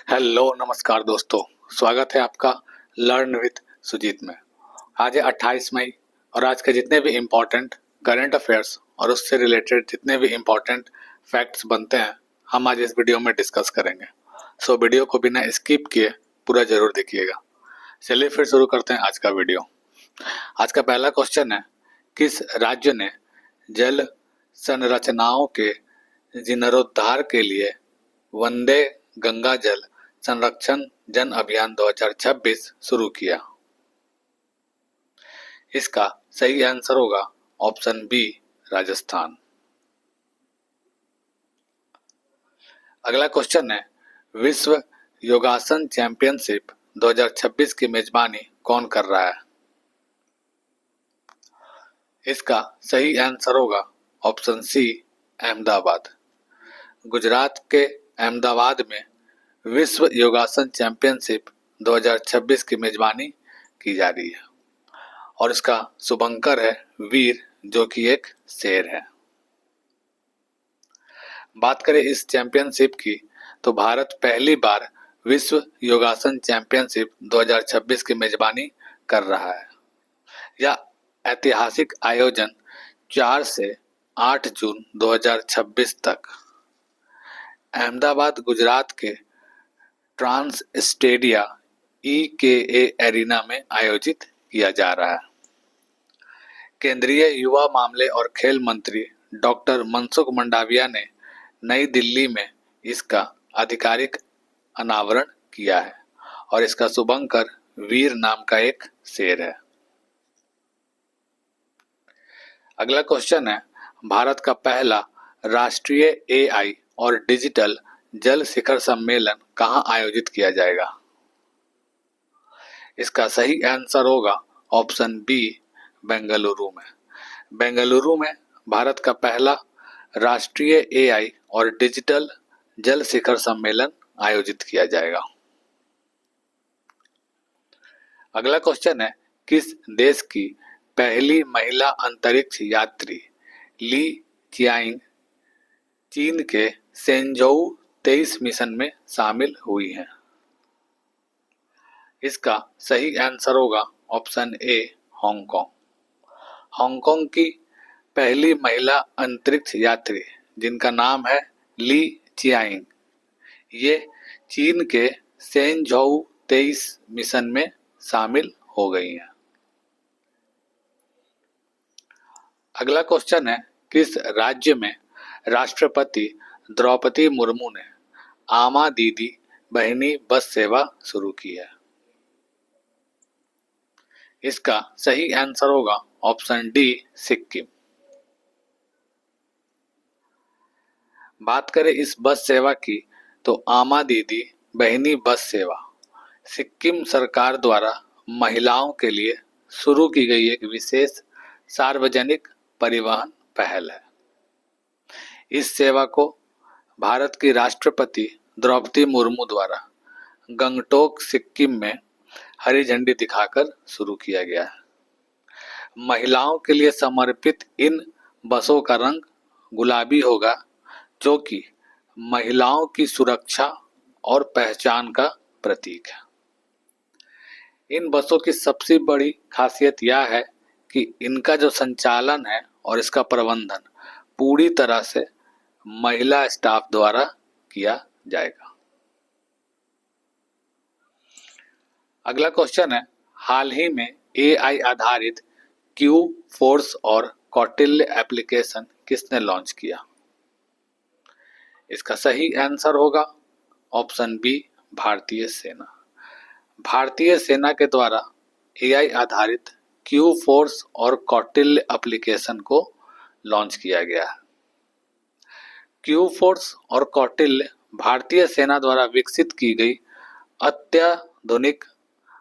Hello नमस्कार दोस्तों, स्वागत है आपका लर्न विद सुजीत में। आज है 28 मई और आज के जितने भी इम्पोर्टेंट करंट अफेयर्स और उससे रिलेटेड जितने भी इम्पोर्टेंट फैक्ट्स बनते हैं हम आज इस वीडियो में डिस्कस करेंगे। सो वीडियो को बिना स्किप किए पूरा जरूर देखिएगा। चलिए फिर शुरू करते हैं आज का वीडियो। आज का पहला क्वेश्चन है, किस राज्य ने जल संरचनाओं के जीर्णोद्धार के लिए वंदे गंगा जल संरक्षण जन अभियान 2026 शुरू किया? इसका सही आंसर होगा ऑप्शन बी, राजस्थान। अगला क्वेश्चन है, विश्व योगासन चैंपियनशिप 2026 की मेजबानी कौन कर रहा है? इसका सही आंसर होगा ऑप्शन सी, अहमदाबाद। गुजरात के अहमदाबाद में विश्व योगासन चैंपियनशिप 2026 की मेजबानी की जा रही है और इसका शुभंकर है वीर, जो कि एक शेर है। बात करें इस चैंपियनशिप की तो भारत पहली बार विश्व योगासन चैंपियनशिप 2026 की मेजबानी कर रहा है। यह ऐतिहासिक आयोजन 4 से 8 जून 2026 तक अहमदाबाद, गुजरात के ट्रांस स्टेडिया EKA एरिना में आयोजित किया जा रहा है। केंद्रीय युवा मामले और खेल मंत्री डॉक्टर मनसुख मंडाविया ने नई दिल्ली में इसका आधिकारिक अनावरण किया है और इसका शुभंकर वीर नाम का एक शेर है। अगला क्वेश्चन है, भारत का पहला राष्ट्रीय AI और डिजिटल जल शिखर सम्मेलन कहां आयोजित किया जाएगा? इसका सही आंसर होगा ऑप्शन बी, बेंगलुरु में। बेंगलुरु में भारत का पहला राष्ट्रीय AI और डिजिटल जल शिखर सम्मेलन आयोजित किया जाएगा। अगला क्वेश्चन है, किस देश की पहली महिला अंतरिक्ष यात्री ली चियांग चीन के सेंझोउ 23 मिशन में शामिल हुई हैं? इसका सही आंसर होगा ऑप्शन ए, हांगकांग। हांगकांग की पहली महिला अंतरिक्ष यात्री जिनका नाम है ली चियांग, ये चीन के सेंझोउ 23 मिशन में शामिल हो गई हैं। अगला क्वेश्चन है, किस राज्य में राष्ट्रपति द्रौपदी मुर्मू ने आमा दीदी बहिनी बस सेवा शुरू की है? इसका सही आंसर होगा ऑप्शन डी, सिक्किम। बात करें इस बस सेवा की तो आमा दीदी बहिनी बस सेवा सिक्किम सरकार द्वारा महिलाओं के लिए शुरू की गई एक विशेष सार्वजनिक परिवहन पहल है। इस सेवा को भारत की राष्ट्रपति द्रौपदी मुर्मू द्वारा गंगटोक, सिक्किम में हरी झंडी दिखाकर शुरू किया गया है। महिलाओं के लिए समर्पित इन बसों का रंग गुलाबी होगा, जो कि महिलाओं की सुरक्षा और पहचान का प्रतीक है। इन बसों की सबसे बड़ी खासियत यह है कि इनका जो संचालन है और इसका प्रबंधन पूरी तरह से महिला स्टाफ द्वारा किया जाएगा। अगला क्वेश्चन है, हाल ही में AI आधारित क्यू फोर्स और कौटिल्य एप्लीकेशन किसने लॉन्च किया? इसका सही आंसर होगा ऑप्शन बी, भारतीय सेना। भारतीय सेना के द्वारा AI आधारित क्यू फोर्स और कौटिल्य एप्लीकेशन को लॉन्च किया गया है। क्यू फोर्स और कौटिल्य भारतीय सेना द्वारा विकसित की गई अत्याधुनिक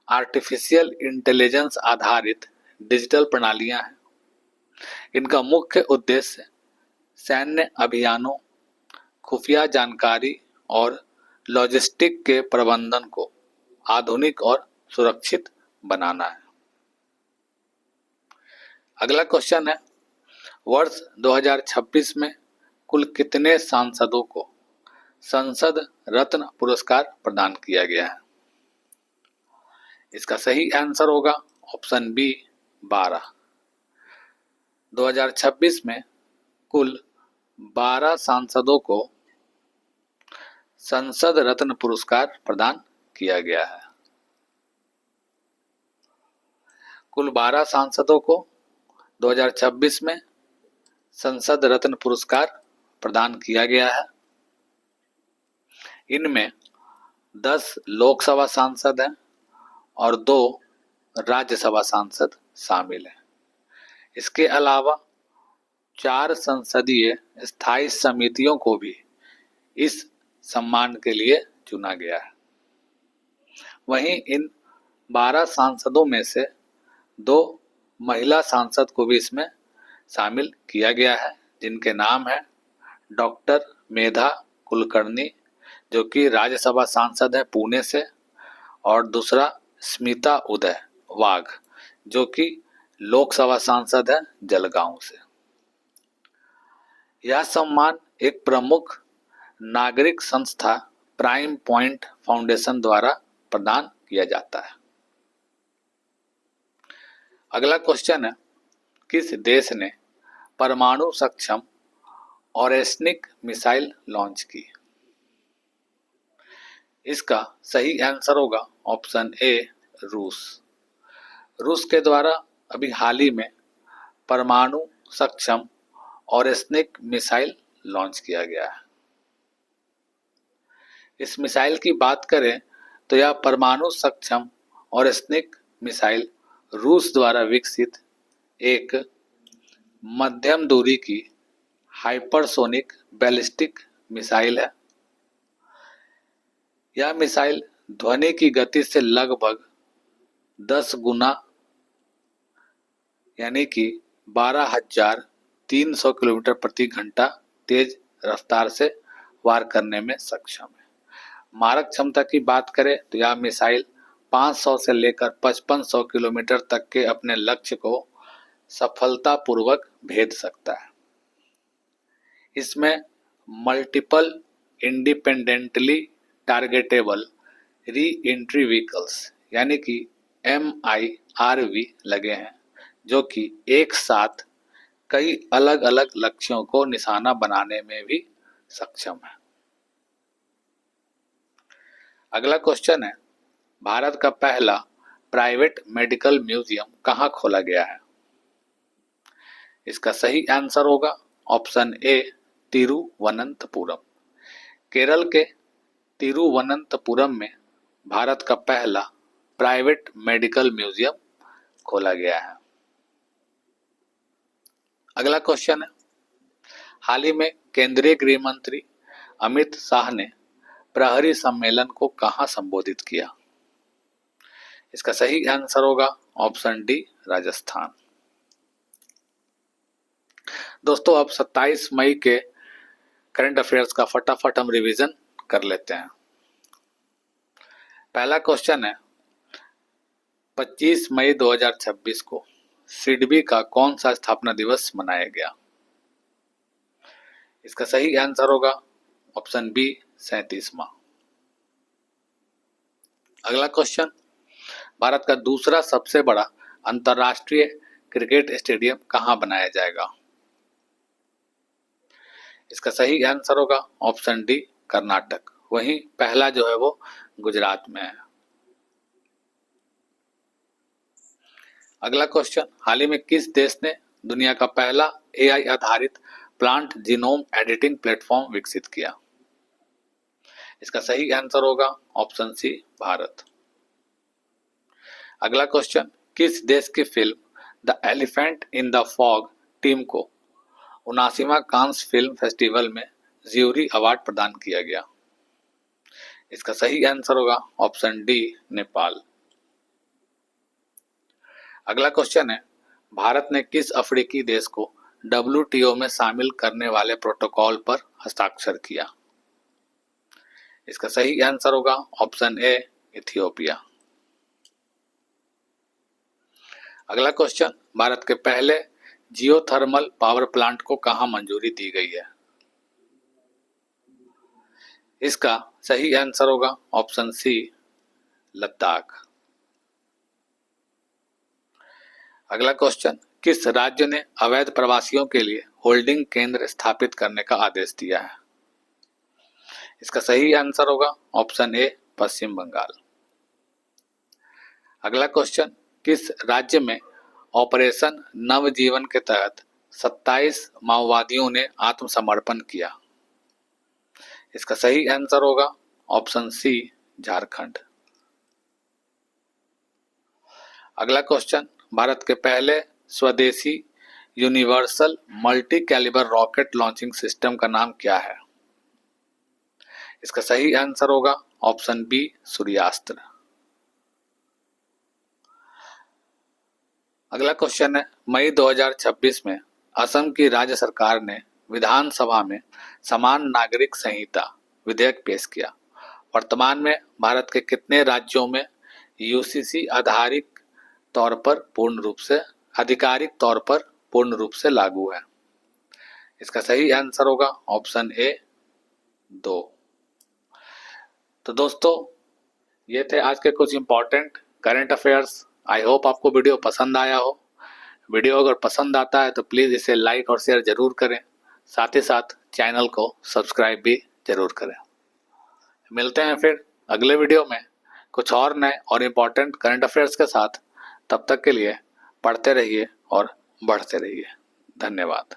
आर्टिफिशियल इंटेलिजेंस आधारित डिजिटल प्रणालियां हैं। इनका मुख्य उद्देश्य सैन्य अभियानों, खुफिया जानकारी और लॉजिस्टिक के प्रबंधन को आधुनिक और सुरक्षित बनाना है। अगला क्वेश्चन है, वर्ष 2026 में कुल कितने सांसदों को संसद रत्न पुरस्कार प्रदान किया गया है? इसका सही आंसर होगा ऑप्शन बी 12। 2026 में कुल 12 सांसदों को संसद रत्न पुरस्कार प्रदान किया गया है। कुल 12 सांसदों को 2026 में संसद रत्न पुरस्कार प्रदान किया गया है। इनमें 10 लोकसभा सांसद हैं और 2 राज्यसभा सांसद शामिल हैं। इसके अलावा 4 संसदीय स्थायी समितियों को भी इस सम्मान के लिए चुना गया है। वहीं इन 12 सांसदों में से 2 महिला सांसद को भी इसमें शामिल किया गया है, जिनके नाम है डॉक्टर मेधा कुलकर्णी, जो कि राज्यसभा सांसद है पुणे से, और दूसरा स्मिता उदय वाघ, जो कि लोकसभा सांसद है जलगांव से। यह सम्मान एक प्रमुख नागरिक संस्था प्राइम पॉइंट फाउंडेशन द्वारा प्रदान किया जाता है। अगला क्वेश्चन है, किस देश ने परमाणु सक्षम ओरेस्निक मिसाइल लॉन्च की? इसका सही आंसर होगा ऑप्शन ए रूस। रूस के द्वारा अभी हाल ही में परमाणु सक्षम ओरेस्निक मिसाइल लॉन्च किया गया है। इस मिसाइल की बात करें तो यह परमाणु सक्षम ओरेस्निक मिसाइल रूस द्वारा विकसित एक मध्यम दूरी की हाइपरसोनिक बैलिस्टिक मिसाइल है। यह मिसाइल ध्वनि की गति से लगभग 10 गुना यानी कि 12,300 किलोमीटर प्रति घंटा तेज रफ्तार से वार करने में सक्षम है। मारक क्षमता की बात करें तो यह मिसाइल 500 से लेकर 5500 किलोमीटर तक के अपने लक्ष्य को सफलतापूर्वक भेद सकता है। इसमें multiple independently targetable re entry vehicles यानी कि MIRV लगे हैं, जो कि एक साथ कई अलग अलग लक्ष्यों को निशाना बनाने में भी सक्षम है। अगला क्वेश्चन है, भारत का पहला प्राइवेट मेडिकल म्यूजियम कहाँ खोला गया है? इसका सही आंसर होगा ऑप्शन ए तिरुवनंतपुरम। केरल के तिरुवनंतपुरम में भारत का पहला प्राइवेट मेडिकल म्यूजियम खोला गया है। अगला क्वेश्चन है, हाल ही में केंद्रीय गृह मंत्री अमित शाह ने प्रहरी सम्मेलन को कहां संबोधित किया? इसका सही आंसर होगा ऑप्शन डी राजस्थान। दोस्तों, अब 27 मई के करंट अफेयर्स का फटाफट हम रिवीजन कर लेते हैं। पहला क्वेश्चन है, 25 मई 2026 को सिडबी का कौन सा स्थापना दिवस मनाया गया? इसका सही आंसर होगा ऑप्शन बी 37वां। अगला क्वेश्चन, भारत का दूसरा सबसे बड़ा अंतर्राष्ट्रीय क्रिकेट स्टेडियम कहां बनाया जाएगा? इसका सही आंसर होगा ऑप्शन डी कर्नाटक। वहीं पहला जो है वो गुजरात में है। अगला क्वेश्चन, हाल ही में किस देश ने दुनिया का पहला AI आधारित प्लांट जीनोम एडिटिंग प्लेटफॉर्म विकसित किया? इसका सही आंसर होगा ऑप्शन सी भारत। अगला क्वेश्चन, किस देश की film the elephant in the fog team को 79वां कांस फिल्म फेस्टिवल में ज्यूरी अवार्ड प्रदान किया गया? इसका सही आंसर होगा ऑप्शन डी नेपाल। अगला क्वेश्चन है, भारत ने किस अफ्रीकी देश को WTO में शामिल करने वाले प्रोटोकॉल पर हस्ताक्षर किया? इसका सही आंसर होगा ऑप्शन ए इथियोपिया। अगला क्वेश्चन, भारत के पहले जियोथर्मल पावर प्लांट को कहां मंजूरी दी गई है? इसका सही आंसर होगा ऑप्शन सी, लद्दाख। अगला क्वेश्चन, किस राज्य ने अवैध प्रवासियों के लिए होल्डिंग केंद्र स्थापित करने का आदेश दिया है? इसका सही आंसर होगा ऑप्शन ए, पश्चिम बंगाल। अगला क्वेश्चन, किस राज्य में ऑपरेशन नवजीवन के तहत 27 माओवादियों ने आत्मसमर्पण किया? इसका सही आंसर होगा ऑप्शन सी, झारखंड। अगला क्वेश्चन, भारत के पहले स्वदेशी universal multi calibre rocket launching system का नाम क्या है? इसका सही आंसर होगा ऑप्शन बी, सूर्यास्त्र। अगला क्वेश्चन है, मई 2026 में असम की राज्य सरकार ने विधानसभा में समान नागरिक संहिता विधेयक पेश किया। वर्तमान में भारत के कितने राज्यों में यूसीसी आधिकारिक तौर पर पूर्ण रूप से लागू है? इसका सही आंसर होगा ऑप्शन ए, 2। तो दोस्तों, ये थे आज के कुछ important current affairs. I hope आपको वीडियो पसंद आया हो। वीडियो अगर पसंद आता है तो प्लीज़ इसे लाइक और शेयर जरूर करें, साथ ही साथ चैनल को सब्सक्राइब भी जरूर करें। मिलते हैं फिर अगले वीडियो में कुछ और नए और इम्पॉर्टेंट करंट अफेयर्स के साथ। तब तक के लिए पढ़ते रहिए और बढ़ते रहिए। धन्यवाद।